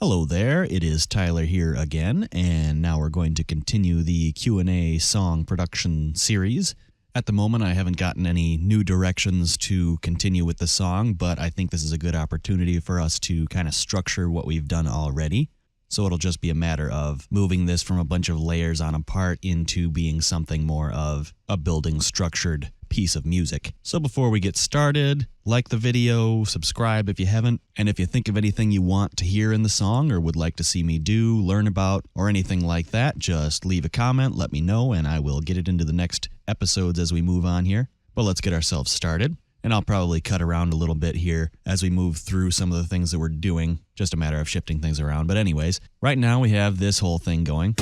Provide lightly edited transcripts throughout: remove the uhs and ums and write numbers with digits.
Hello there, it is Tyler here again, and now we're going to continue the Q&A song production series. At the moment, I haven't gotten any new directions to continue with the song, but I think this is a good opportunity for us to kind of structure what we've done already. So it'll just be a matter of moving this from a bunch of layers on a part into being something more of a building structured piece of music. So before we get started, like the video, subscribe if you haven't, and if you think of anything you want to hear in the song or would like to see me do, learn about, or anything like that, just leave a comment, let me know, and I will get it into the next episodes as we move on here. But let's get ourselves started. And I'll probably cut around a little bit here as we move through some of the things that we're doing. Just a matter of shifting things around. But anyways, right now we have this whole thing going.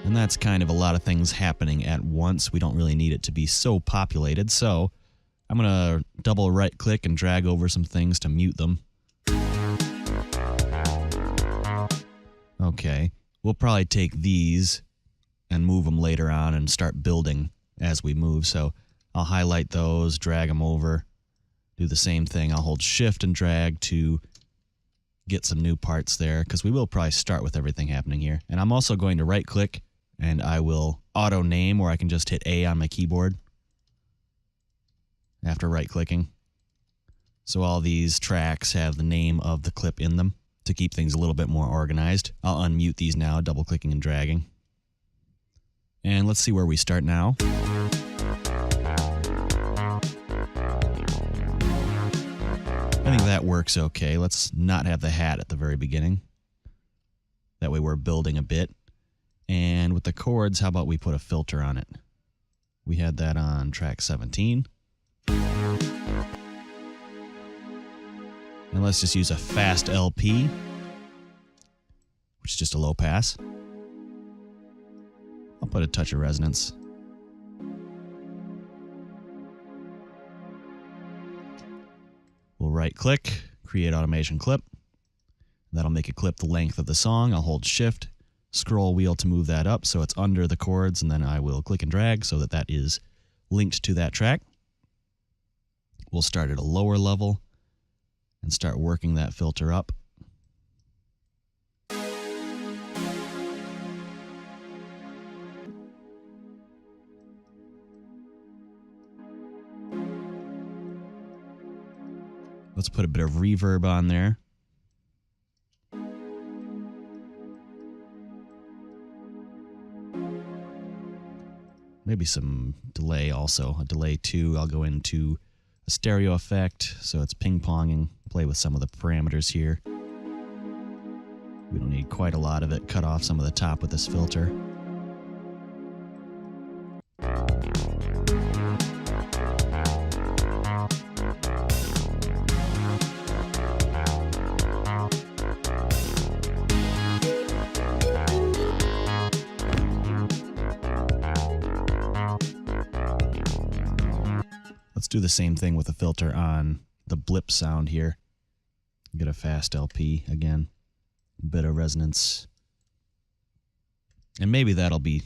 And that's kind of a lot of things happening at once. We don't really need it to be so populated. So I'm going to double right click and drag over some things to mute them. Okay. We'll probably take these and move them later on and start building as we move. So I'll highlight those, drag them over, do the same thing. I'll hold shift and drag to get some new parts there because we will probably start with everything happening here. And I'm also going to right click and I will auto name, or I can just hit A on my keyboard after right clicking. So all these tracks have the name of the clip in them to keep things a little bit more organized. I'll unmute these now, double clicking and dragging. And let's see where we start now. I think that works okay. Let's not have the hat at the very beginning. That way we're building a bit. And with the chords, how about we put a filter on it? We had that on track 17. And let's just use a fast LP, which is just a low pass. I'll put a touch of resonance. We'll right click, create automation clip. That'll make it clip the length of the song. I'll hold shift, scroll wheel to move that up so it's under the chords, and then I will click and drag so that that is linked to that track. We'll start at a lower level and start working that filter up. Let's put a bit of reverb on there. Maybe some delay also, a delay 2. I'll go into a stereo effect, so it's ping-ponging, play with some of the parameters here. We don't need quite a lot of it. Cut off some of the top with this filter. Let's do the same thing with the filter on the blip sound here. Get a fast LP again, a bit of resonance. And maybe that'll be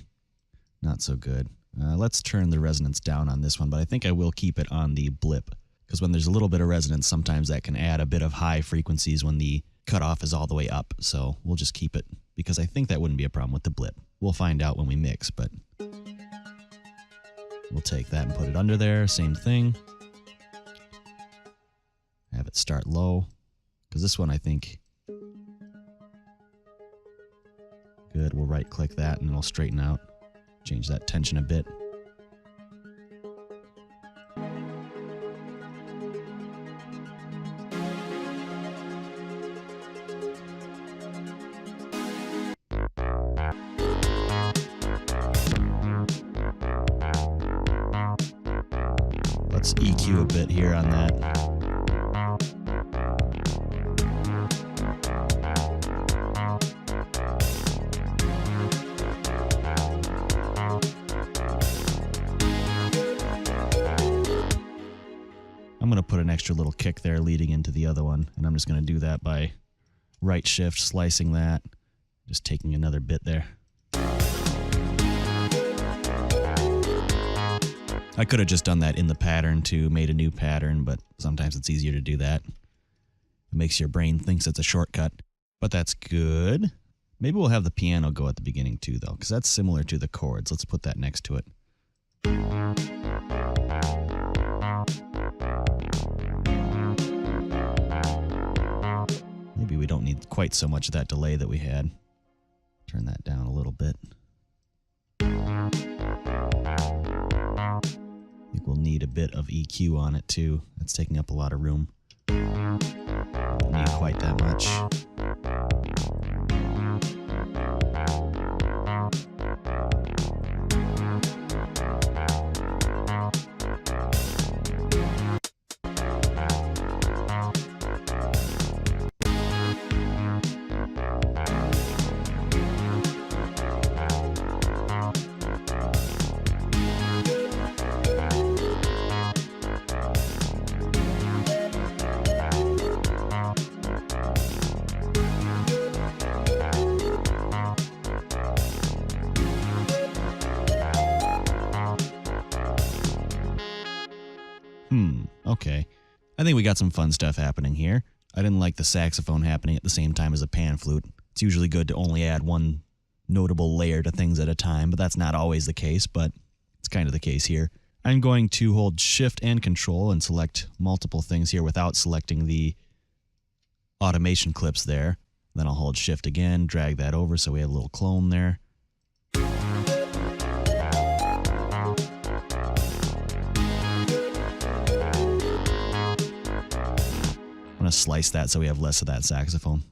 not so good. Let's turn the resonance down on this one, but I think I will keep it on the blip because when there's a little bit of resonance, sometimes that can add a bit of high frequencies when the cutoff is all the way up. So we'll just keep it because I think that wouldn't be a problem with the blip. We'll find out when we mix, but we'll take that and put it under there. Same thing. Have it start low. Because this one, I think... Good. We'll right click that and it'll straighten out. Change that tension a bit. Let's EQ a bit here on that. I'm going to put an extra little kick there leading into the other one, and I'm just going to do that by right shift, slicing that, just taking another bit there. I could have just done that in the pattern too, made a new pattern, but sometimes it's easier to do that. It makes your brain thinks it's a shortcut, but that's good. Maybe we'll have the piano go at the beginning too, though, because that's similar to the chords. Let's put that next to it. Maybe we don't need quite so much of that delay that we had. Turn that down a little bit. I think we'll need a bit of EQ on it too. That's taking up a lot of room. Don't need quite that much. Okay. I think we got some fun stuff happening here. I didn't like the saxophone happening at the same time as a pan flute. It's usually good to only add one notable layer to things at a time, but that's not always the case, but it's kind of the case here. I'm going to hold Shift and Control and select multiple things here without selecting the automation clips there. Then I'll hold Shift again, drag that over so we have a little clone there. I'm going to slice that so we have less of that saxophone.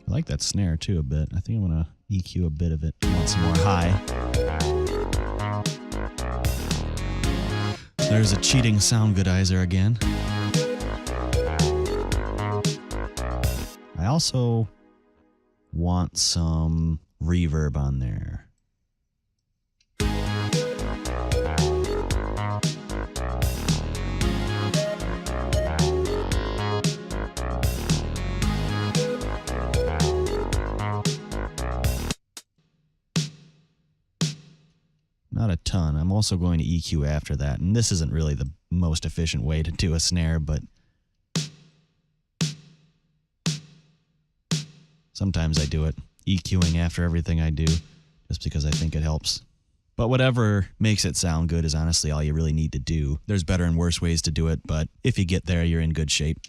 I like that snare too a bit. I think I'm going to EQ a bit of it. I want some more high. There's a cheating sound goodizer again. I also want some reverb on there. Not a ton. I'm also going to EQ after that, and this isn't really the most efficient way to do a snare, but sometimes I do it, EQing after everything I do, just because I think it helps. But whatever makes it sound good is honestly all you really need to do. There's better and worse ways to do it, but if you get there, you're in good shape.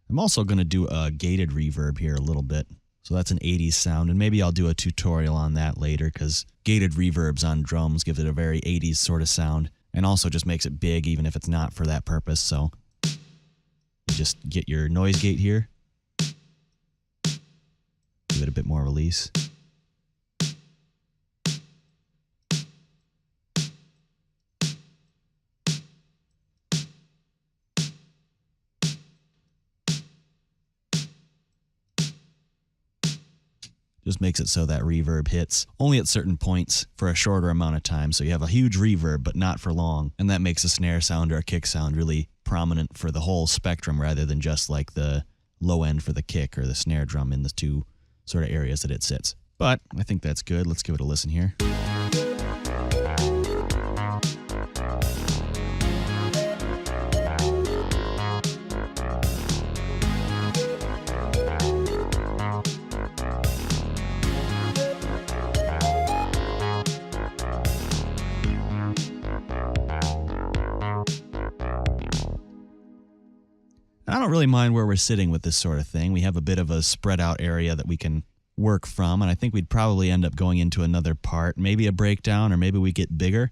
I'm also going to do a gated reverb here a little bit. So that's an 80s sound, and maybe I'll do a tutorial on that later because gated reverbs on drums gives it a very 80s sort of sound and also just makes it big even if it's not for that purpose. So you just get your noise gate here. Give it a bit more release. Just makes it so that reverb hits only at certain points for a shorter amount of time. So you have a huge reverb, but not for long. And that makes a snare sound or a kick sound really prominent for the whole spectrum rather than just like the low end for the kick or the snare drum in the two sort of areas that it sits. But I think that's good. Let's give it a listen here. I don't really mind where we're sitting with this sort of thing. We have a bit of a spread out area that we can work from, and I think we'd probably end up going into another part, maybe a breakdown, or maybe we get bigger.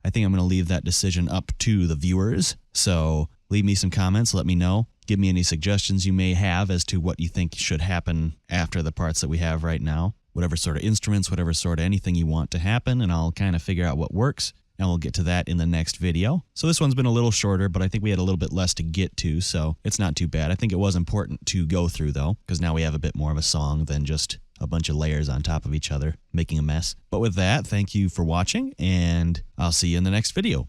I think I'm going to leave that decision up to the viewers. So leave me some comments, let me know. Give me any suggestions you may have as to what you think should happen after the parts that we have right now. Whatever sort of instruments, whatever sort of anything you want to happen, and I'll kind of figure out what works. and we'll get to that in the next video. So this one's been a little shorter, but I think we had a little bit less to get to, so it's not too bad. I think it was important to go through, though, because now we have a bit more of a song than just a bunch of layers on top of each other making a mess. But with that, thank you for watching, and I'll see you in the next video.